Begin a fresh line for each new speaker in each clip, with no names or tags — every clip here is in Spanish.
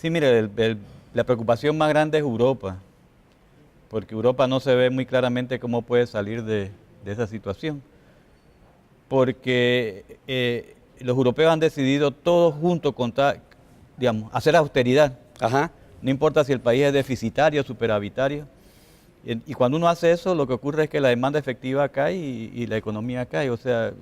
Sí, mire, la preocupación más grande es Europa, porque Europa no se ve muy claramente cómo puede salir de esa situación, porque los europeos han decidido todos juntos digamos, hacer austeridad.
Ajá.
No importa si el país es deficitario o superavitario. Y cuando uno hace eso, lo que ocurre es que la demanda efectiva cae y la economía cae. O sea,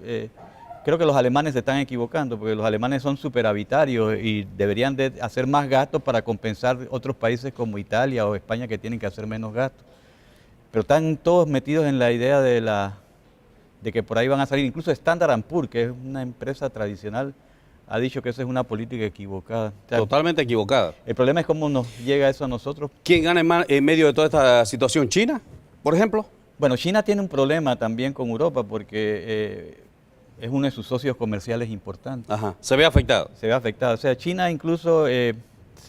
creo que los alemanes se están equivocando, porque los alemanes son superavitarios y deberían de hacer más gastos para compensar otros países como Italia o España que tienen que hacer menos gastos. Pero están todos metidos en la idea de que por ahí van a salir. Incluso Standard & Poor's, que es una empresa tradicional, ha dicho que esa es una política equivocada. O sea,
Totalmente equivocada.
el problema es cómo nos llega eso a nosotros.
¿Quién gana en medio de toda esta situación? ¿China, por ejemplo?
Bueno, China tiene un problema también con Europa porque es uno de sus socios comerciales importantes.
Ajá. Se ve afectado.
Se ve afectado. O sea, China incluso se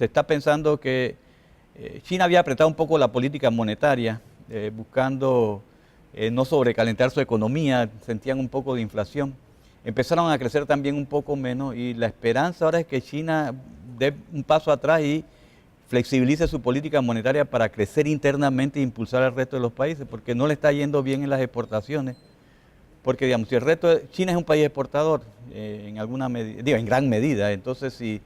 está pensando que China había apretado un poco la política monetaria, buscando no sobrecalentar su economía, sentían un poco de inflación. Empezaron a crecer también un poco menos y la esperanza ahora es que China dé un paso atrás y flexibilice su política monetaria para crecer internamente e impulsar al resto de los países, porque no le está yendo bien en las exportaciones. Porque, digamos, si China es un país exportador en alguna medida, digo, en gran medida, entonces si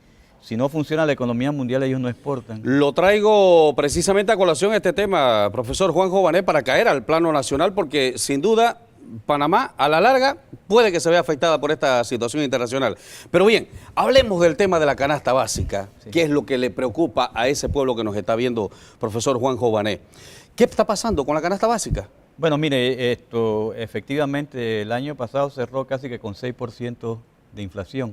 no funciona la economía mundial, ellos no exportan.
Lo traigo precisamente a colación este tema, profesor Juanjo Bané, para caer al plano nacional, porque sin duda Panamá a la larga puede que se vea afectada por esta situación internacional. Pero bien, hablemos del tema de la canasta básica,
Sí.
que es lo que le preocupa a ese pueblo que nos está viendo, profesor Juanjo Bané. ¿Qué está pasando con la canasta básica?
Bueno, mire, esto efectivamente el año pasado cerró casi que con 6% de inflación.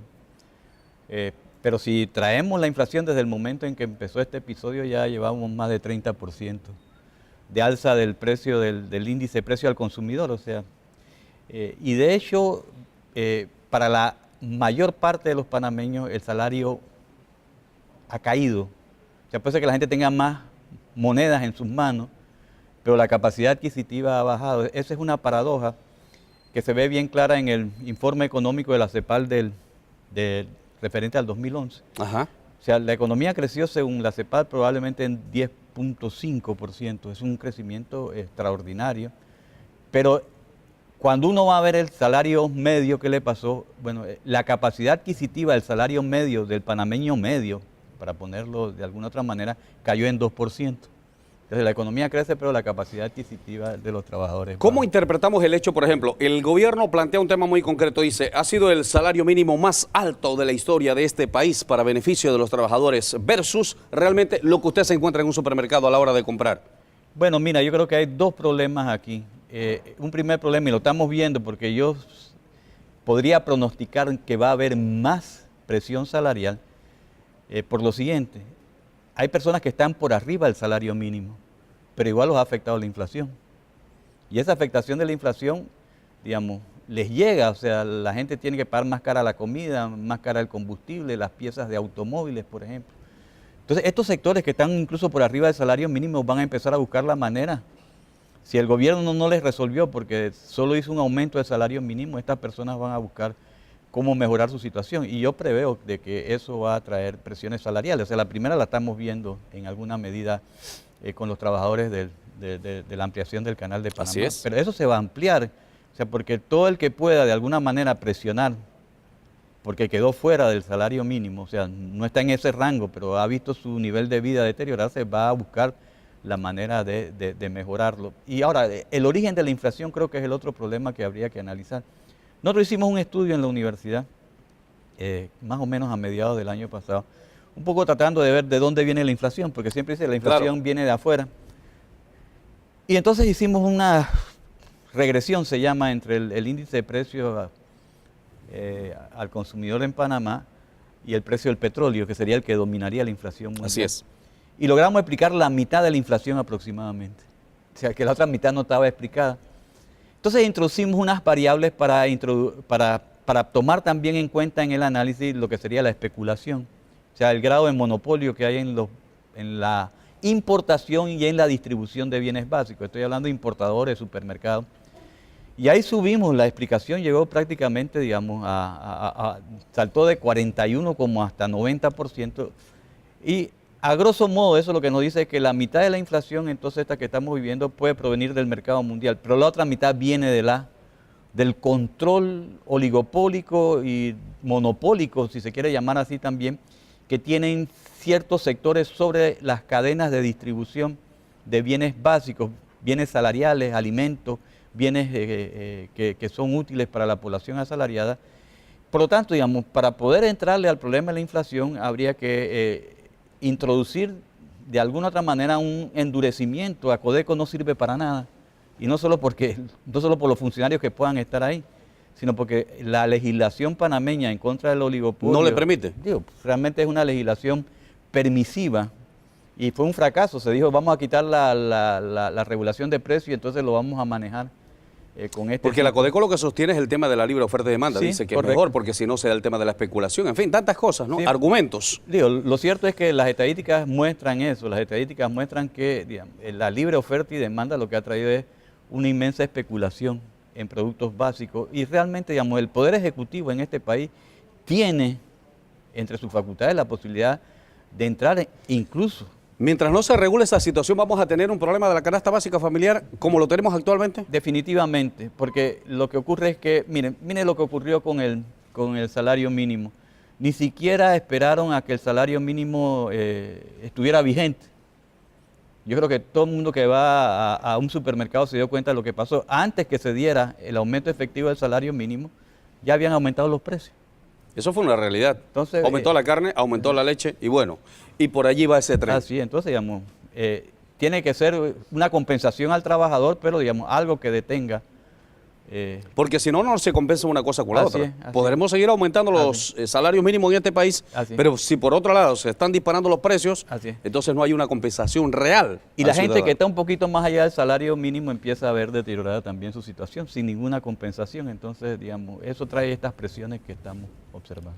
Pero si traemos la inflación desde el momento en que empezó este episodio, ya llevamos más de 30% de alza del precio del índice de precio al consumidor. O sea, y de hecho, para la mayor parte de los panameños el salario ha caído. O sea, puede ser que la gente tenga más monedas en sus manos, pero la capacidad adquisitiva ha bajado. Esa es una paradoja que se ve bien clara en el informe económico de la CEPAL referente al 2011.
Ajá.
O sea, la economía creció según la CEPAL probablemente en 10.5%. Es un crecimiento extraordinario. Pero cuando uno va a ver el salario medio que le pasó, bueno, la capacidad adquisitiva del salario medio, del panameño medio, para ponerlo de alguna otra manera, cayó en 2%. Entonces la economía crece, pero la capacidad adquisitiva de los trabajadores
¿Cómo
baja.
interpretamos el hecho, por ejemplo? El gobierno plantea un tema muy concreto, dice, ha sido el salario mínimo más alto de la historia de este país para beneficio de los trabajadores versus realmente lo que usted se encuentra en un supermercado a la hora de comprar.
Bueno, mira, yo creo que hay dos problemas aquí. Un primer problema, y lo estamos viendo porque yo podría pronosticar que va a haber más presión salarial por lo siguiente. Hay personas que están por arriba del salario mínimo, pero igual los ha afectado la inflación. Y esa afectación de la inflación, digamos, les llega, o sea, la gente tiene que pagar más cara la comida, más cara el combustible, las piezas de automóviles, por ejemplo. Entonces, estos sectores que están incluso por arriba del salario mínimo van a empezar a buscar la manera. Si el gobierno no les resolvió porque solo hizo un aumento del salario mínimo, estas personas van a buscar cómo mejorar su situación. Y yo preveo de que eso va a traer presiones salariales. O sea, la primera la estamos viendo en alguna medida con los trabajadores de la ampliación del canal de Panamá.
Así es.
Pero eso se va a ampliar, o sea, porque todo el que pueda de alguna manera presionar, porque quedó fuera del salario mínimo, o sea, no está en ese rango, pero ha visto su nivel de vida deteriorarse, va a buscar la manera de mejorarlo. Y ahora, el origen de la inflación creo que es el otro problema que habría que analizar. Nosotros hicimos un estudio en la universidad, más o menos a mediados del año pasado, un poco tratando de ver de dónde viene la inflación, porque siempre dice la inflación
Claro.
viene de afuera. Y entonces hicimos una regresión, se llama, entre el índice de precios al consumidor en Panamá y el precio del petróleo, que sería el que dominaría la inflación mundial.
Así es.
Y logramos explicar la mitad de la inflación aproximadamente. O sea, que la otra mitad no estaba explicada. Entonces introducimos unas variables para tomar también en cuenta en el análisis lo que sería la especulación. O sea, el grado de monopolio que hay en la importación y en la distribución de bienes básicos. Estoy hablando de importadores, supermercados. Y ahí subimos, la explicación llegó prácticamente, digamos, saltó de 41 como hasta 90%. Y A grosso modo, eso lo que nos dice es que la mitad de la inflación, entonces esta que estamos viviendo, puede provenir del mercado mundial, pero la otra mitad viene del control oligopólico y monopólico, si se quiere llamar así también, que tienen ciertos sectores sobre las cadenas de distribución de bienes básicos, bienes salariales, alimentos, bienes que son útiles para la población asalariada. Por lo tanto, digamos, para poder entrarle al problema de la inflación, habría que introducir de alguna otra manera un endurecimiento. A Codeco no sirve para nada, y no solo por los funcionarios que puedan estar ahí, sino porque la legislación panameña en contra del oligopolio
¿No le permite?
Digo, realmente es una legislación permisiva y fue un fracaso. Se dijo, vamos a quitar la regulación de precios y entonces lo vamos a manejar con este.
Porque la Codeco lo que sostiene es el tema de la libre oferta y demanda.
Sí,
dice que
correcto.
es mejor porque si no se da el tema de la especulación. En fin, tantas cosas, ¿no?
Sí.
Argumentos.
Digo, lo cierto es que las estadísticas muestran eso. Las estadísticas muestran que, digamos, la libre oferta y demanda lo que ha traído es una inmensa especulación en productos básicos, y realmente, digamos, el Poder Ejecutivo en este país tiene entre sus facultades la posibilidad de entrar incluso.
Mientras no se regule esa situación, vamos a tener un problema de la canasta básica familiar como lo tenemos actualmente.
Definitivamente, porque lo que ocurre es que, miren lo que ocurrió con el salario mínimo. Ni siquiera esperaron a que el salario mínimo estuviera vigente. Yo creo que todo el mundo que va a un supermercado se dio cuenta de lo que pasó. Antes que se diera el aumento efectivo del salario mínimo, ya habían aumentado los precios.
Eso fue una realidad.
Entonces,
aumentó la carne, aumentó la leche y bueno, y por allí va ese tren.
Así, entonces, digamos, tiene que ser una compensación al trabajador, pero, digamos, algo que detenga.
Porque si no, no se compensa una cosa con la
Así
otra.
es, así
Podremos seguir aumentando los salarios mínimos en este país,
Así es.
pero si por otro lado se están disparando los precios,
Así es.
entonces no hay una compensación real.
Y
al
la gente
ciudadano.
que está un poquito más allá del salario mínimo empieza a ver deteriorada también su situación, sin ninguna compensación. Entonces, digamos, eso trae estas presiones que estamos observando.